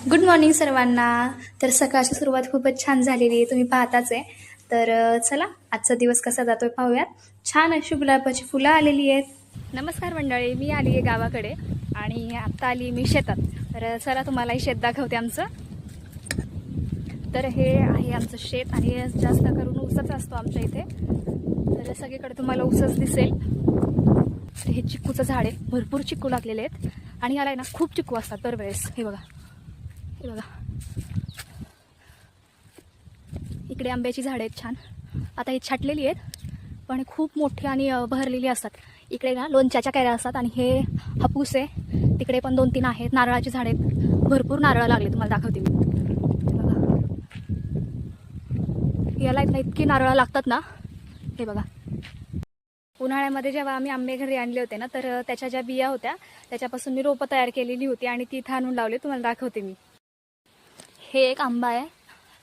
Good morning सर्वांना. तर सकाळची सुरुवात खूपच छान झालेली आहे, तुम्ही पाहताच आहे. तर चला आजचा दिवस कसा जातोय पाहूयात. छान अशी गुलाबाची फुलं आलेली आहेत. नमस्कार मंडळी, मी आली आहे गावाकडे आणि आत्ता आली मी शेतात. तर चला तुम्हालाही शेत दाखवते आमचं. तर हे आहे आमचं शेत आणि जास्त करून ऊसच असतो आमच्या इथे. तर सगळीकडे तुम्हाला ऊसच दिसेल. हे चिक्कूचं झाड आहे, भरपूर चिक्कू लागलेले आहेत आणि याला ना खूप चिक्कू असतात दरवेळेस. हे बघा, हे बघा, इकडे आंब्याची झाडं आहेत छान. आता ही छाटलेली आहेत पण खूप मोठी आणि बहरलेली असतात. इकडे ना लोणच्याच्या कैऱ्या असतात आणि हे हापूस आहे. तिकडे पण 2-3 आहेत. नारळाची झाडे आहेत, भरपूर नारळ लागले, तुम्हाला दाखवते मी. बघा, याला इतकी नारळ लागतात ना. हे बघा, उन्हाळ्यामध्ये जेव्हा आम्ही आंबे घरी आणले होते ना, तर त्याच्या ज्या बिया होत्या त्याच्यापासून मी रोपं तयार केलेली होती आणि ती इथं आणून लावले, तुम्हाला दाखवते मी. हे एक आंबा आहे.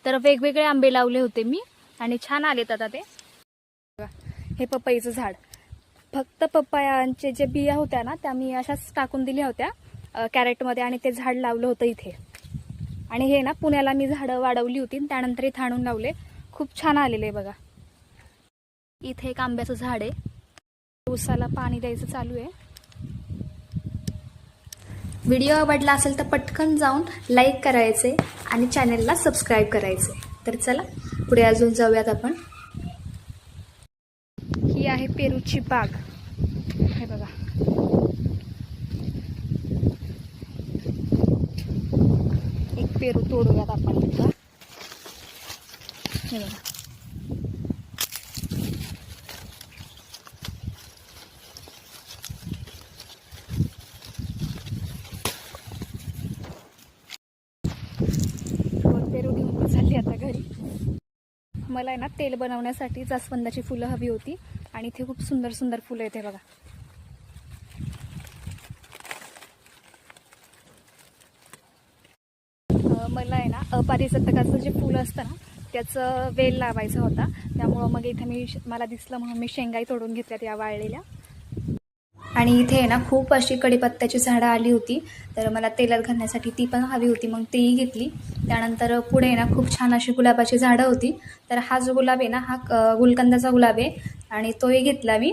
तर वेगवेगळे आंबे लावले होते मी आणि छान आलेत आता ते. हे पपईचं झाड, फक्त पपयांचे जे बिया होत्या ना त्या मी अशाच टाकून दिल्या होत्या कॅरेटमध्ये आणि ते झाड लावलं होतं इथे. आणि हे ना पुण्याला मी झाडं वाढवली होती, त्यानंतर इथे आणून लावले. खूप छान आलेले आहे बघा. इथे एक आंब्याचं झाड आहे, ऊसाला पाणी द्यायचं चालू आहे. व्हिडिओ आवडला असेल तर पटकन जाऊन लाईक करायचे आणि चॅनलला सबस्क्राईब करायचे. तर चला पुढे अजून जाऊयात आपण. ही आहे पेरूची बाग, हे बघा. एक पेरू तोडूयात आपण इथं. हे बघा, पेरू घेऊन चालली आता घरी. मला आहे ना तेल बनवण्यासाठी जास्वंदाची फुलं हवी होती आणि इथे खूप सुंदर सुंदर फुलं येते बघा. मला आहे ना पारिजातकाचं जे फुलं असतं ना त्याचं वेल लावायचा होता, त्यामुळं मग इथे मला दिसलं म्हणून मी शेंगाई तोडून घेतल्यात या वाळलेल्या. आणि इथे आहे ना खूप अशी कडीपत्त्याची झाडं आली होती, तर मला तेलात घालण्यासाठी ती पण हवी होती, मग तीही घेतली. त्यानंतर पुढे ना खूप छान अशी गुलाबाची झाडं होती. तर हा जो गुलाब आहे ना हा गुलकंदाचा गुलाब आहे आणि तोही घेतला मी.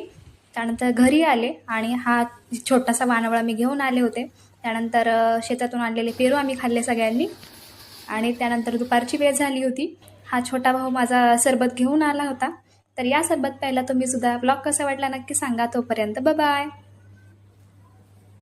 त्यानंतर घरी आले आणि हा छोटासा वानवळा मी घेऊन आले होते. त्यानंतर शेतातून आणलेले पेरू आम्ही खाल्ले सगळ्यांनी. आणि त्यानंतर दुपारची वेळ झाली होती. हा छोटा भाऊ माझा सरबत घेऊन आला होता. तर या सरबत प्यायला तुम्ही सुद्धा. ब्लॉग कसा वाटला नक्की सांगा. तोपर्यंत बाय बाय.